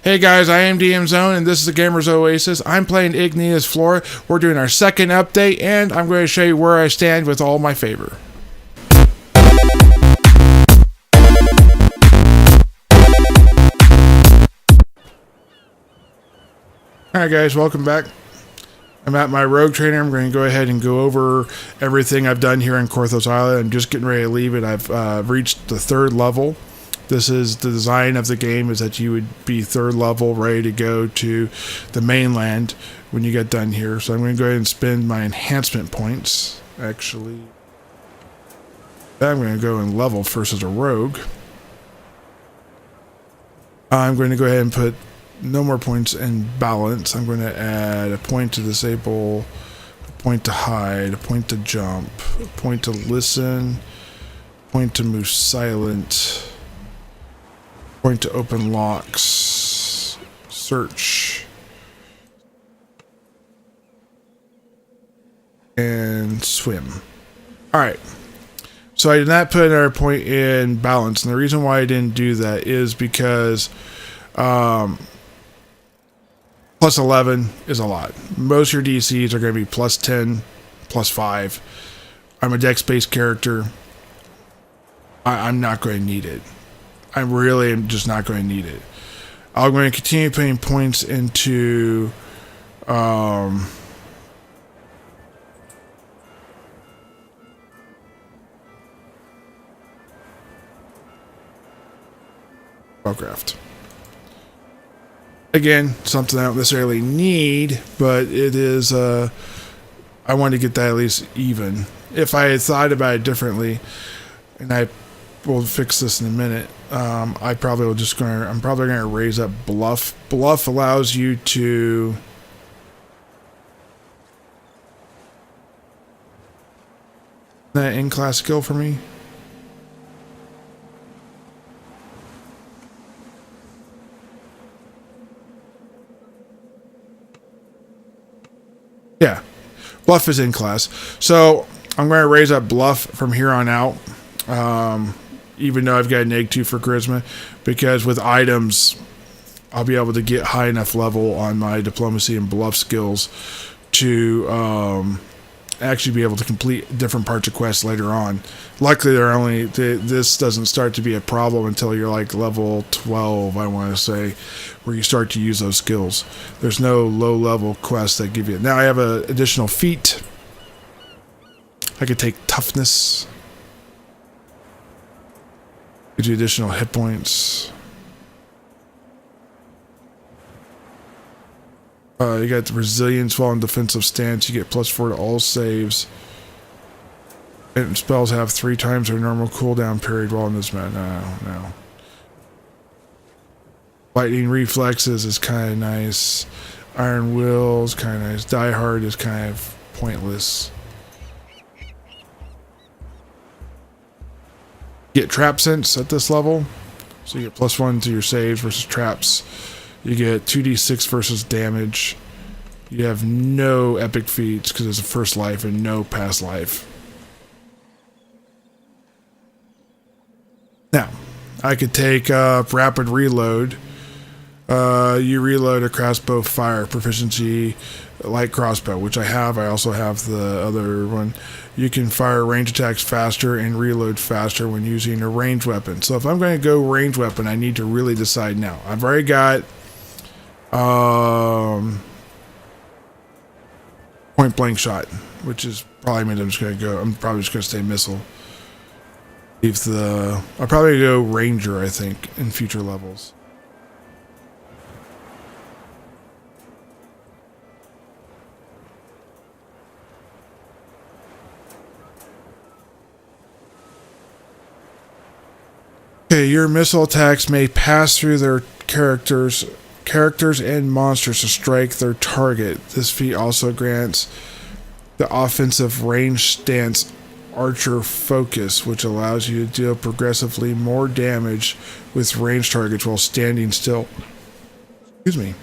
Hey guys, I am DM Zone and this is the Gamer's Oasis. I'm playing Igneousflora. We're doing our second update and I'm going to show you where I stand with all my favor. Alright guys, welcome back. I'm at my rogue trainer. I'm going to go ahead and go over everything I've done here on Korthos Island. I'm just getting ready to leave it. I've reached the 3rd level. This is the design of the game, is that you would be 3rd level, ready to go to the mainland when you get done here. So I'm going to go ahead and spend my enhancement points. Actually, I'm going to go and level first as a rogue. I'm going to go ahead and put no more points in balance. I'm going to add a point to disable, a point to hide, a point to jump, a point to listen, a point to move silent, point to open locks, search, and swim. Alright, so I did not put another point in balance, and the reason why I didn't do that is because plus 11 is a lot. Most of your DCs are going to be plus 10, plus 5. I'm a dex-based character. I'm not going to need it. I really am just not going to need it. I'm going to continue putting points into Spellcraft. Again, something I don't necessarily need, but it is, I want to get that at least even. If I had thought about it differently, and I will fix this in a minute, I'm probably going to raise up Bluff. Bluff allows you to that in-class skill for me. Yeah, Bluff is in class. So I'm going to raise up Bluff from here on out, even though I've got an -2 for Charisma, because with items, I'll be able to get high enough level on my Diplomacy and Bluff skills to actually be able to complete different parts of quests later on. Luckily, this doesn't start to be a problem until you're like level 12, I want to say, where you start to use those skills. There's no low-level quests that give you it. Now I have an additional feat. I could take Toughness. Gives you additional hit points. You got the Resilience while in defensive stance. You get +4 to all saves. And spells have 3 times their normal cooldown period while in this mode. No. Lightning Reflexes is kind of nice. Iron Will is kind of nice. Die Hard is kind of pointless. You get Trap Sense at this level. So you get +1 to your saves versus traps. You get 2d6 versus damage. You have no epic feats because it's a first life and no past life. Now, I could take Rapid Reload. You reload a crossbow fire proficiency, light crossbow, which I have. I also have the other one. You can fire range attacks faster and reload faster when using a ranged weapon. So if I'm going to go ranged weapon, I need to really decide now. I've already got point blank shot, which is probably means I'm probably just going to stay missile. I'll probably go ranger, I think, in future levels. Okay, your missile attacks may pass through their characters and monsters to strike their target. This feat also grants the offensive range stance Archer Focus, which allows you to deal progressively more damage with ranged targets while standing still. Excuse me.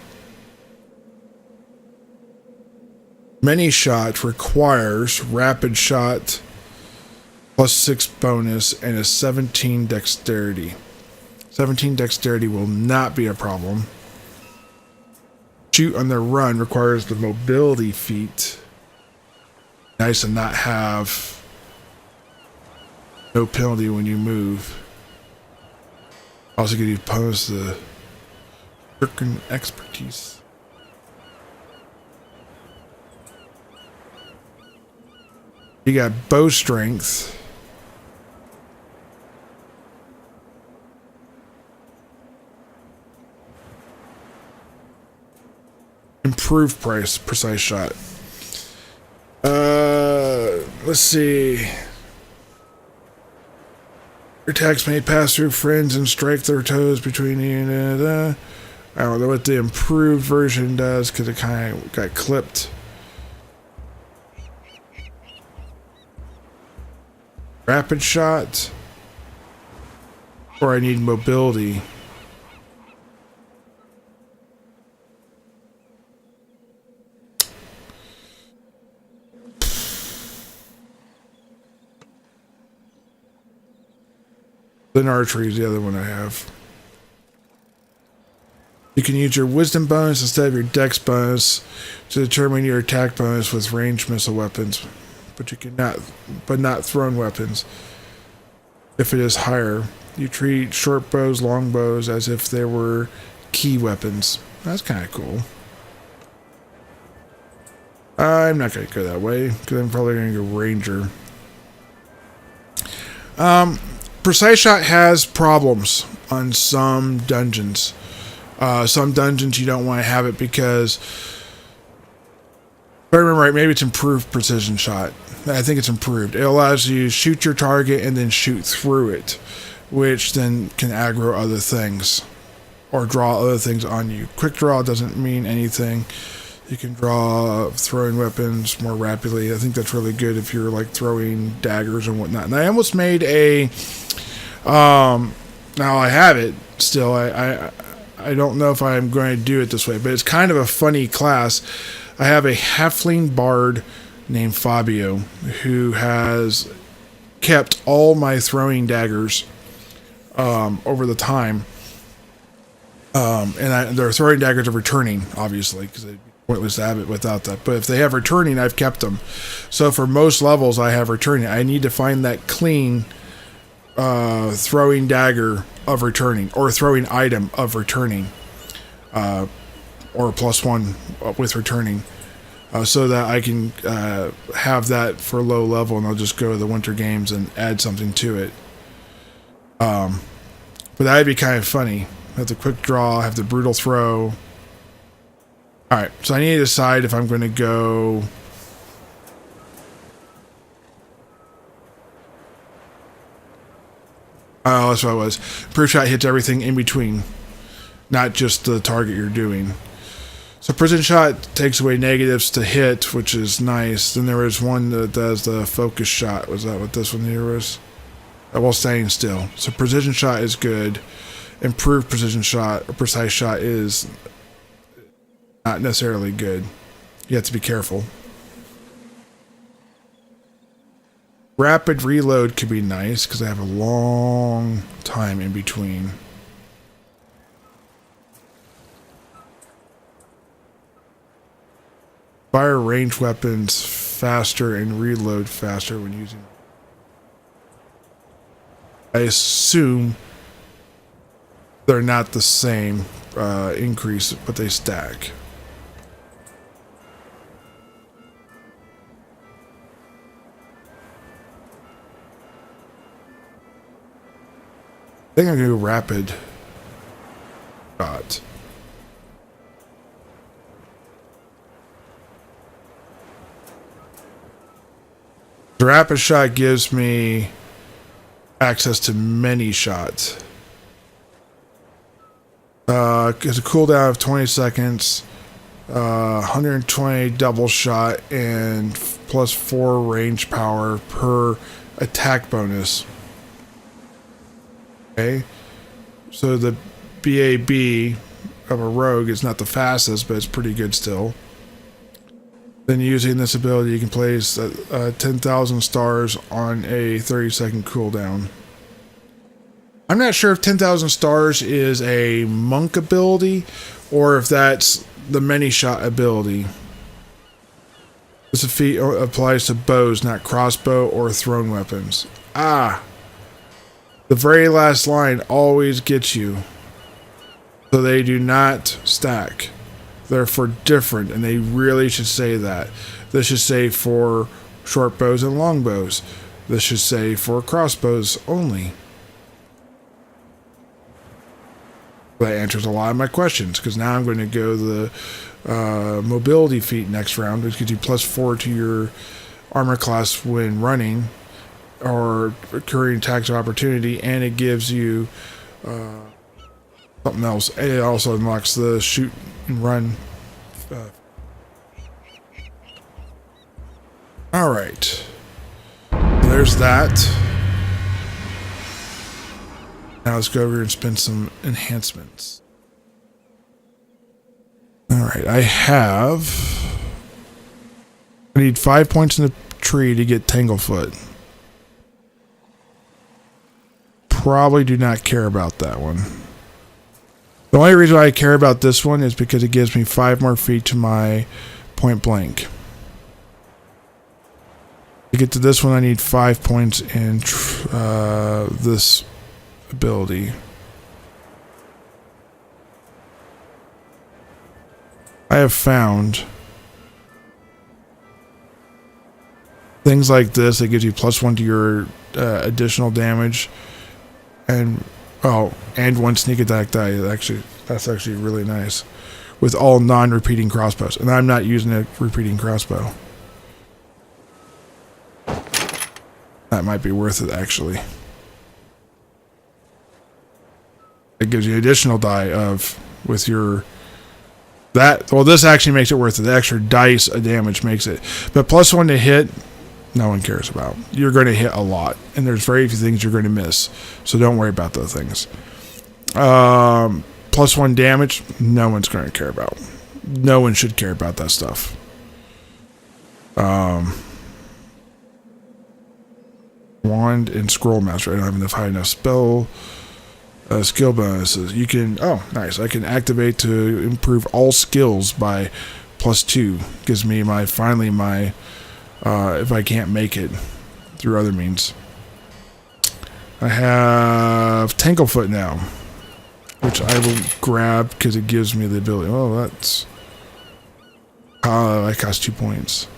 Many Shot requires rapid shot +6 bonus and a 17 dexterity. 17 dexterity will not be a problem. Shoot on the run requires the mobility feat. Nice to not have no penalty when you move. Also give you opponents the freaking expertise. You got bow strength. Improved precise shot. Let's see. Your attacks may pass through friends and strike their toes between you. I don't know what the improved version does because it kind of got clipped. Rapid shot. Or I need mobility. Then archery is the other one I have. You can use your wisdom bonus instead of your dex bonus to determine your attack bonus with ranged missile weapons, but not thrown weapons. If it is higher, you treat short bows, long bows as if they were key weapons. That's kind of cool. I'm not going to go that way because I'm probably going to go ranger. Precise shot has problems on some dungeons. Some dungeons you don't want to have it because, if I remember right, maybe it's improved precision shot. I think it's improved. It allows you to shoot your target and then shoot through it, which then can aggro other things or draw other things on you. Quick draw doesn't mean anything. You can draw throwing weapons more rapidly. I think that's really good if you're like throwing daggers and whatnot. And I almost made a now I have it still. I don't know if I'm going to do it this way, but it's kind of a funny class. I have a halfling bard named Fabio who has kept all my throwing daggers over the time. And their throwing daggers are returning, obviously, because it'd be pointless to have it without that. But if they have returning, I've kept them. So for most levels, I have returning. I need to find that clean throwing dagger of returning, or throwing item of returning, or +1 with returning, so that I can have that for low level, and I'll just go to the winter games and add something to it. But that'd be kind of funny. Have the quick draw, have the brutal throw. Alright, so I need to decide if I'm going to go... Oh, that's what it was. Improved shot hits everything in between, not just the target you're doing. So precision shot takes away negatives to hit, which is nice. Then there was one that does the focus shot. Was that what this one here was? While staying still. So precision shot is good. Improved precision shot or precise shot is not necessarily good. You have to be careful. Rapid reload could be nice because I have a long time in between. Fire ranged weapons faster and reload faster when using. I assume they're not the same increase, but they stack. I think I'm going to go rapid shot. The rapid shot gives me access to many shots. It's a cooldown of 20 seconds, 120 double shot, and +4 range power per attack bonus. Okay, so the BAB of a rogue is not the fastest, but it's pretty good still. Then using this ability, you can place 10,000 stars on a 30-second cooldown. I'm not sure if 10,000 stars is a monk ability, or if that's the many shot ability. This feat applies to bows, not crossbow or thrown weapons. Ah! The very last line always gets you. So they do not stack. They're for different, and they really should say that. This should say for short bows and long bows. This should say for crossbows only. That answers a lot of my questions, because now I'm going to go the mobility feat next round, which gives you +4 to your armor class when running or occurring attacks of opportunity, and it gives you something else. It also unlocks the shoot and run. Alright. There's that. Now let's go over here and spend some enhancements. Alright, I need 5 points in the tree to get Tanglefoot. Probably do not care about that one. The only reason I care about this one is because it gives me 5 more feet to my point blank. To get to this one, I need 5 points in this ability. I have found things like this that gives you +1 to your additional damage, and one sneak attack die. That's actually really nice with all non-repeating crossbows, and I'm not using a repeating crossbow. That might be worth it, actually. It gives you additional die with your this actually makes it worth it. The extra dice of damage makes it, but +1 to hit, no one cares about. You're going to hit a lot, and there's very few things you're going to miss, so don't worry about those things. +1 damage, no one's going to care about. No one should care about that stuff. Wand and Scroll Master. I don't have enough high enough skill bonuses. You can, nice. I can activate to improve all skills by +2. Gives me if I can't make it through other means. I have Tanglefoot now, which I will grab because it gives me the ability. Oh, that costs 2 points.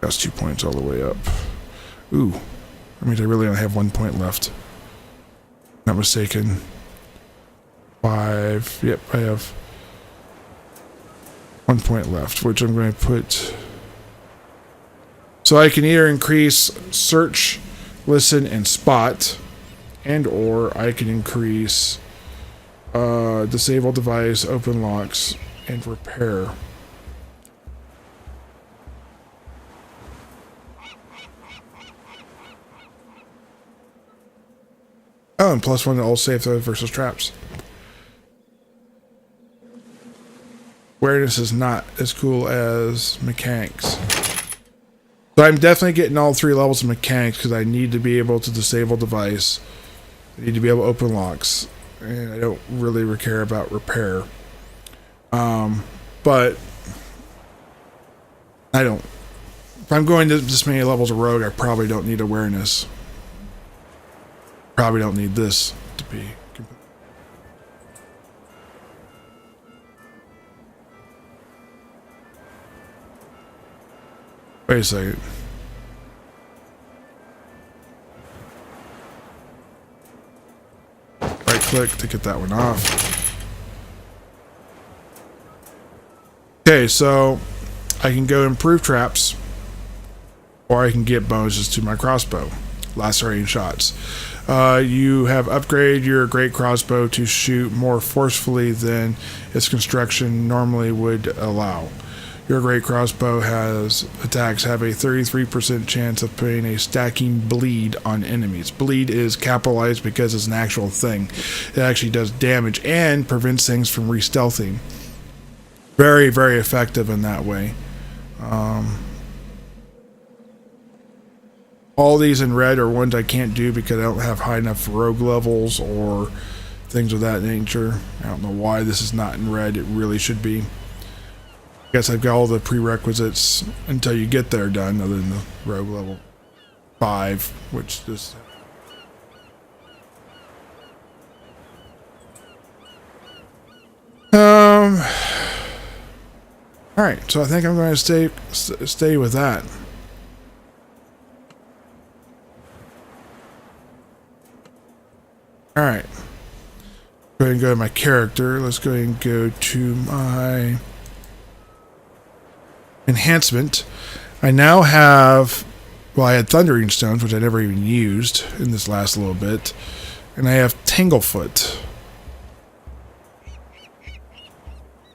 Costs 2 points all the way up. Ooh. That means I really only have 1 point left. Not mistaken. 5. Yep, I have 1 point left, which I'm going to put. So I can either increase search, listen, and spot, and or I can increase disable device, open locks, and repair. Oh, and +1 to all save throws versus traps. Awareness is not as cool as mechanics. So I'm definitely getting all 3 levels of mechanics because I need to be able to disable device. I need to be able to open locks. And I don't really care about repair. But I don't. If I'm going to this many levels of rogue, I probably don't need awareness. Probably don't need this to be. Wait a second. Right click to get that one off. Okay, so I can go improve traps, or I can get bonuses to my crossbow. Lacerating shots. You have upgraded your great crossbow to shoot more forcefully than its construction normally would allow. Your great crossbow attacks have a 33% chance of putting a stacking bleed on enemies. Bleed is capitalized because it's an actual thing. It actually does damage and prevents things from re-stealthing. Very, very effective in that way. All these in red are ones I can't do because I don't have high enough rogue levels or things of that nature. I don't know why this is not in red. It really should be. I guess I've got all the prerequisites until you get there done, other than the rogue level 5, which just... Alright, so I think I'm going to stay with that. Alright. Go ahead and go to my character. Let's go ahead and go to my enhancement. I now have, well, I had Thundering Stones, which I never even used in this last little bit. And I have Tanglefoot.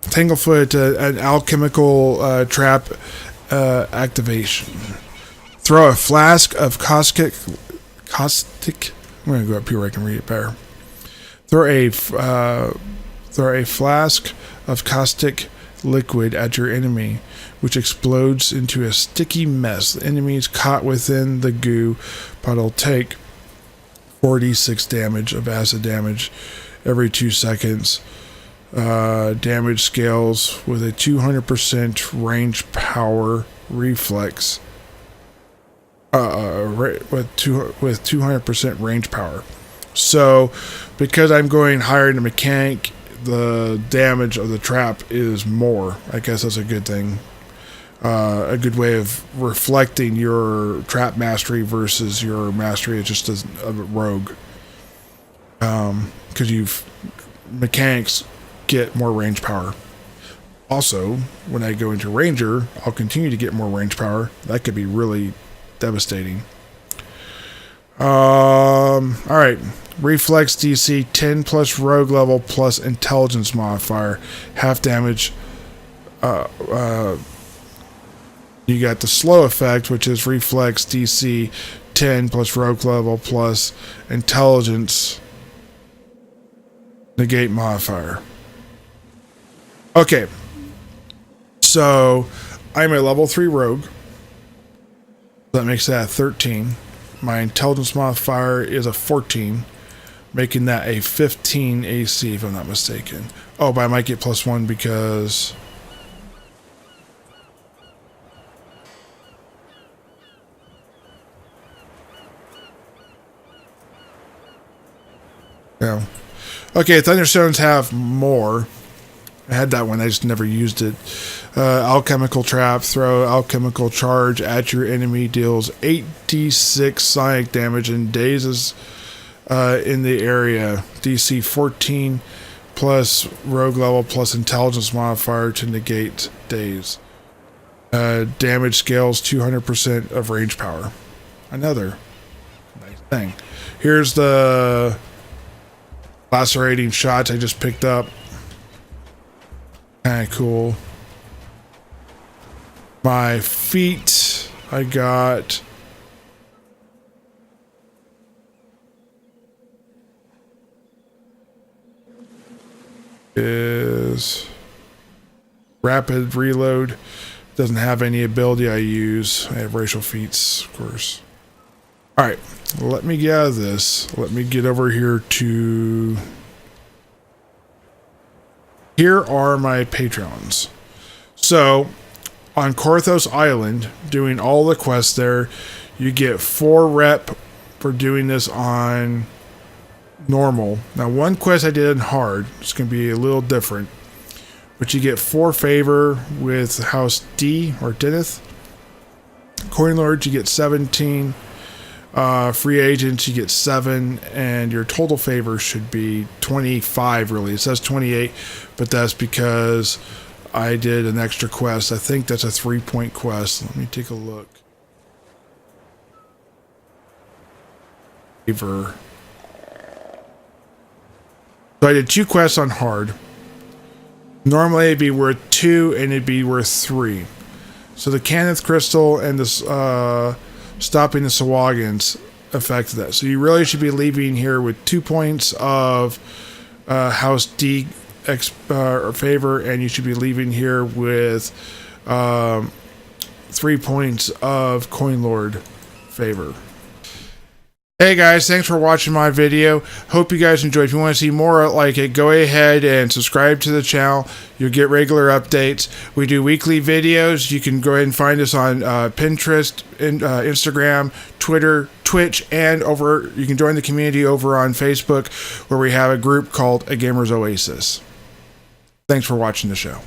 Tanglefoot, an alchemical trap activation. Throw a flask of caustic. I'm going to go up here where I can read it better. Throw a flask of caustic liquid at your enemy, which explodes into a sticky mess. The enemies caught within the goo puddle take 46 damage of acid damage every 2 seconds. Damage scales with a 200% range power reflex. With 200% range power. So, because I'm going higher in the mechanic, the damage of the trap is more. I guess that's a good thing. A good way of reflecting your trap mastery versus your mastery as just a rogue. Because mechanics get more range power. Also, when I go into Ranger, I'll continue to get more range power. That could be really devastating. Alright. Reflex DC 10 plus rogue level plus intelligence modifier. Half damage. You got the slow effect, which is reflex DC 10 plus rogue level plus intelligence negate modifier. Okay. So, I'm a level 3 rogue. That makes that a 13. My intelligence modifier is a 14, making that a 15 AC if I'm not mistaken. Oh, but I might get +1 because... Yeah. Okay, Thunderstones have more. I had that one, I just never used it. Alchemical trap, throw alchemical charge at your enemy, deals 8d6 psionic damage and dazes in the area. DC 14 plus rogue level plus intelligence modifier to negate daze. Damage scales 200% of range power. Another nice thing. Here's the lacerating shots I just picked up. Kind of cool. My feet, I got is rapid reload. Doesn't have any ability I use. I have racial feats, of course. Alright, let me get out of this. Let me get over here to... Here are my patrons. So, on Korthos Island, doing all the quests there, you get 4 rep for doing this on normal. Now, one quest I did in hard. It's going to be a little different. But you get 4 favor with House D, or Deneth. Coin Lords, you get 17. Free agents, you get 7, and your total favor should be 25, really. It says 28, but that's because I did an extra quest. I think that's a 3-point quest. Let me take a look. Favor. So I did 2 quests on hard. Normally it'd be worth 2, and it'd be worth 3. So the Cannith Crystal and this, stopping the Sawagans affected that. So you really should be leaving here with 2 points of House D or favor, and you should be leaving here with 3 points of Coin Lord favor. Hey guys, thanks for watching my video. Hope you guys enjoyed. If you want to see more like it, go ahead and subscribe to the channel. You'll get regular updates. We do weekly videos. You can go ahead and find us on Pinterest, Instagram, Twitter, Twitch, and you can join the community over on Facebook, where we have a group called A Gamer's Oasis. Thanks for watching the show.